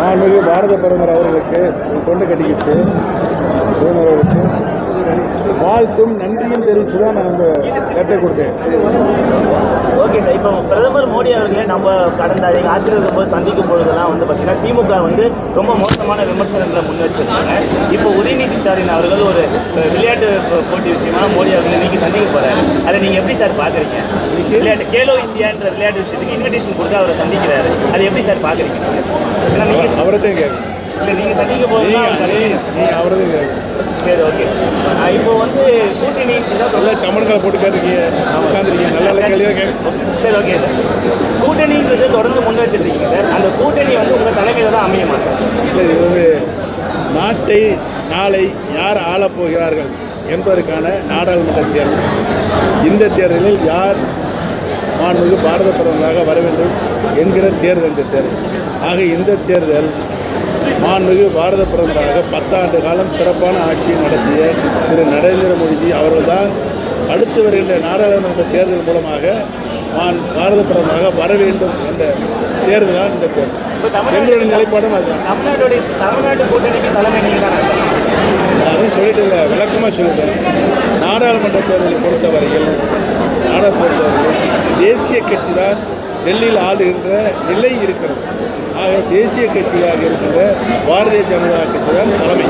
மாண்புமிகு பாரத பிரதமர் அவர்களுக்கு தொண்டு கட்டிக்கிச்சு. பிரதமர் அவர்களுக்கு வாழ்த்தும் நன்றியும் தெரிவித்து தான் நான் அந்த லெட்டர் கொடுத்தேன். ஓகே சார், இப்போ பிரதமர் மோடி அவர்களை நம்ம கடந்த ஆட்சியில் இருக்கும்போது சந்திக்கும் பொழுதெல்லாம் பார்த்தீங்கன்னா திமுக ரொம்ப மோசமான விமர்சனங்களை முன் வச்சிருக்காங்க. இப்போ உதயநிதி ஸ்டாலின் அவர்கள் ஒரு விளையாட்டு போட்டி விஷயமா மோடி அவர்களை இன்னைக்கு சந்திக்க போறாரு. அதை நீங்கள் எப்படி சார் பார்க்குறீங்க? விளையாட்டு கேலோ இந்தியான்ற விளையாட்டு விஷயத்துக்கு இன்விடேஷன் கொடுத்து அவரை சந்திக்கிறாரு. அதை எப்படி சார் பார்க்குறீங்க? ஏன்னா நீங்கள் அவரத்தையும் கேட்க இல்லை, நீங்கள் சந்திக்க போது அவரதையும் கேட்க. சரி, ஓகே. இப்போ கூட்டணி நல்லா சமன்களை போட்டு கேட்டிருக்கீங்க, உட்காந்துருக்கீங்க, நல்ல கேள்வியாக கேட்க. சரி, ஓகே சார். கூட்டணின்றது தொடர்ந்து முன் வச்சுருக்கீங்க சார். அந்த கூட்டணி உங்கள் தலைமையில் தான் அமையுமா சார்? இல்லை, இது நாட்டை நாளை யார் ஆளப்போகிறார்கள் என்பதற்கான நாடாளுமன்ற தேர்தல். இந்த தேர்தலில் யார் மாண்புமிகு பாரத பிரதமராக வர வேண்டும் என்கிற தேர்தல் இந்த தேர்தல். ஆக இந்த தேர்தல் மாண்புமிகு பாரத பிரதமராக 10 ஆண்டு காலம் சிறப்பான ஆட்சி நடத்திய திரு நரேந்திர மோடிஜி அவர்கள்தான் அடுத்து வருகின்ற நாடாளுமன்ற தேர்தல் மூலமாக பாரத பிரதமராக வர வேண்டும் என்ற தேர்தலான இந்த தேர்தல். எங்களுடைய நிலைப்பாடும் அதுதான். தமிழ்நாட்டு கூட்டணிக்கு தலைமை நீங்கள் நான் அதையும் சொல்லிட்டு இல்லை, விளக்கமாக சொல்லிட்டேன். நாடாளுமன்ற தேர்தலை பொறுத்தவரையில் தேசிய கட்சி தான் டெல்லியில் ஆளுகின்ற நிலை இருக்கிறது. ஆக தேசிய கட்சியாக இருக்கின்ற பாரதிய ஜனதா கட்சி தான் தலைமை.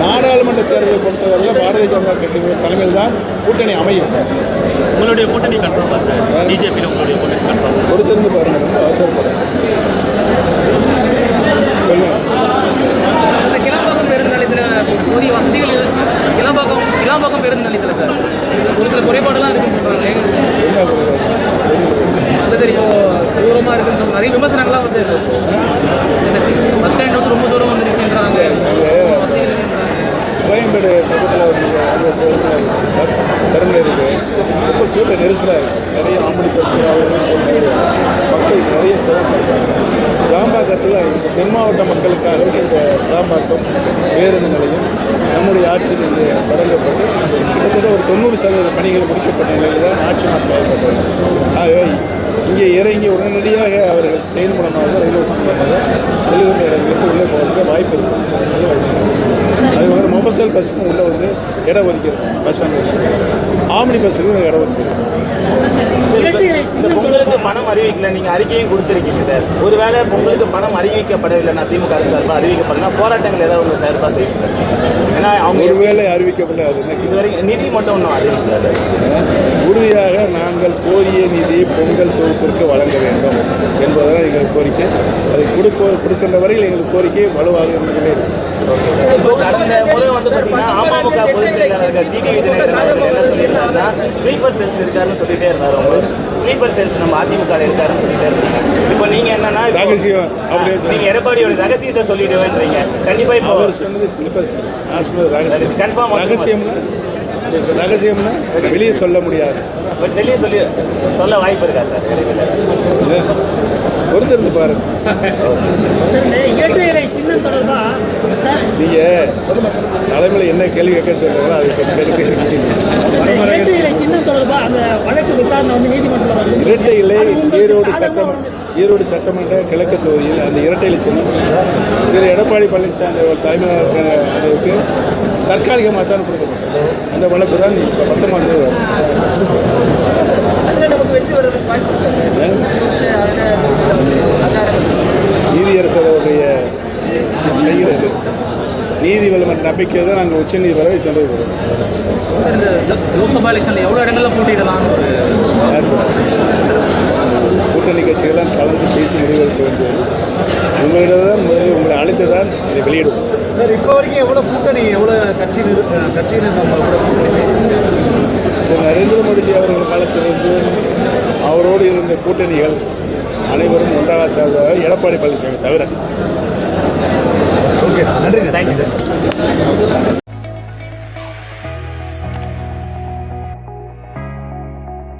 நாடாளுமன்ற தேர்தலை பொறுத்தவரையில் பாரதிய ஜனதா கட்சியுடைய தலைமையில் தான் கூட்டணி அமையும். உங்களுடைய கூட்டணி கன்ஃபார்ம் பிஜேபியில் உங்களுடைய கூட்டணி கன்ஃபார்ம் பொறுத்திருந்து பாருங்க, ரொம்ப அவசரப்படும். சொல்லுங்க. கிளம்பாக்கம் பேருந்து நிலையத்தில் போதிய வசதிகள் கிளம்பாக்கம் பேருந்து நிலையத்தில் சார் ஒரு சில குறைபாடுலாம் இருக்குன்னு சொல்கிறாங்க. என்ன குறைபாடு? இல்லை சார், இப்போ தூரமாக இருக்குன்னு சொல்கிறாங்க. நிறைய விமர்சனங்கள்லாம் வந்து சார் பஸ் ஸ்டாண்ட் ரொம்ப தூரம் வந்துருச்சுன்றாங்க. கோயம்பேடு பக்கத்தில் பஸ் திறந்து இருக்குது. ரொம்ப கூட்ட நெரிசலாக இருக்குது. நிறைய ஆம்பளை பஸ்ஸுகள் மக்கள் நிறைய திறமைப்படுறாங்க. கிளாம்பாக்கத்தில் இந்த தென் மாவட்ட மக்களுக்காக இந்த கிளாம்பாக்கம் பேருந்து நிலையம் நம்முடைய ஆட்சியில் இங்கே தொடங்கப்பட்டு கிட்டத்தட்ட ஒரு 90% பணிகள் முடிக்கப்பட்ட நிலையில் தான் ஆட்சி மாற்றம் ஏற்பட்டது. ஆகவே இங்கே இறங்கி உடனடியாக அவர்கள் ட்ரெயின் மூலமாக ரயில்வே மூலமாக செல்லுகின்ற இடங்களுக்கு உள்ளே போகிறதுக்கு வாய்ப்பு இருக்குது. நல்ல வாய்ப்பு இருக்குது. அது மாதிரி மொபைல் பஸ்ஸுக்கும் உள்ளே இடம் ஒதுக்கிறது. பஸ் ஸ்டாண்ட் ஆம்னி பஸ்ஸுக்கும் இடம் ஒதுக்கிறது. பொங்கலுக்கு பணம் அறிவிக்கல, நீங்க அறிக்கையும் கொடுத்திருக்கீங்க சார். ஒருவேளை பொங்கலுக்கு பணம் அறிவிக்கப்படவில்லைன்னா திமுக சார்பாக அறிவிக்கப்படனா போராட்டங்கள் ஏதாவது உங்க சார்பாக செய்வீங்க? ஏன்னா அவங்க ஒருவேளை அறிவிக்கப்படல, அது இதுவரைக்கும் நிதி மட்டும் ஒன்றும் அறிவிக்கல. உறுதியாக நாங்கள் கோரிய நிதி பொங்கல் தொகுப்பிற்கு வழங்க வேண்டும் என்பதுதான் எங்கள் கோரிக்கை. அதை கொடுக்கின்ற வரையில் எங்கள் கோரிக்கை வலுவாக இருந்து கொண்டே இருக்கும். இப்போ கடந்த முறை பார்த்தீங்கன்னா அமமுக பொதுச் செயலாளர்கள் டிடிவி தினகரன் என்ன சொல்லியிருந்தாருன்னா ஸ்லீப்பர் செல்ஸ் இருக்காருன்னு சொல்லிட்டே இருந்தாரு. ஸ்லீப்பர் செல்ஸ் நம்ம அதிமுக இருக்காருன்னு சொல்லிட்டே இருந்தாங்க. இப்போ நீங்க என்னன்னா நீங்க எடப்பாடியோட ரகசியத்தை சொல்லிடுவேன்றீங்க. கண்டிப்பா இப்போ அவர் சொன்னது ஸ்லீப்பர் செல், நான் சொன்னது ரகசியம். கன்ஃபார்ம் ரகசியம்னா வெளியே சொல்ல முடியாது. பட் வெளியே சொல்ல வாய்ப்பு இருக்கா சார்? பொறுத்திருந்து பாருங்க. நீங்க தலைமையில் என்ன கேள்வி கேட்க சொல்றீங்களோ அதுக்கு இரட்டை இலை ஈரோடு சட்டமன்ற கிழக்கு தொகுதியில் அந்த இரட்டை இலை சின்னம் திரு எடப்பாடி பழனிசாமி அவர்கள் தலைமையாளருக்கு தற்காலிகமாக தான் கொடுக்கப்பட்டது. அந்த வழக்கு தான் இப்போ 19ஆம் தேதி வரும். நீதியரசர் அவருடைய கையில் நீதி வலுமன்ற நம்பிக்கை தான் நாங்கள் உச்சநீதிமன்றம் சென்று வருவோம். சார், இந்த லோக்சபா எலெக்ஷனில் எவ்வளோ இடங்களில் போட்டியிடலாம்? யார் சார்? கூட்டணி கட்சிகளாம் கலந்து பேசி முடிவெடுக்க வேண்டியது உங்களிடம் தான். முதலில் உங்களை அழைத்து தான் இதை வெளியிடுவோம். சார், இப்போ வரைக்கும் எவ்வளோ கூட்டணி, எவ்வளோ கட்சியில் நம்ம நரேந்திர மோடிஜி அவர்கள் காலத்திலிருந்து அவரோடு இருந்த கூட்டணிகள் அனைவரும் ஒன்றாக தவிர எடப்பாடி பழனிசாமி தவிர. ஓகே, நன்றி. Thank you sir.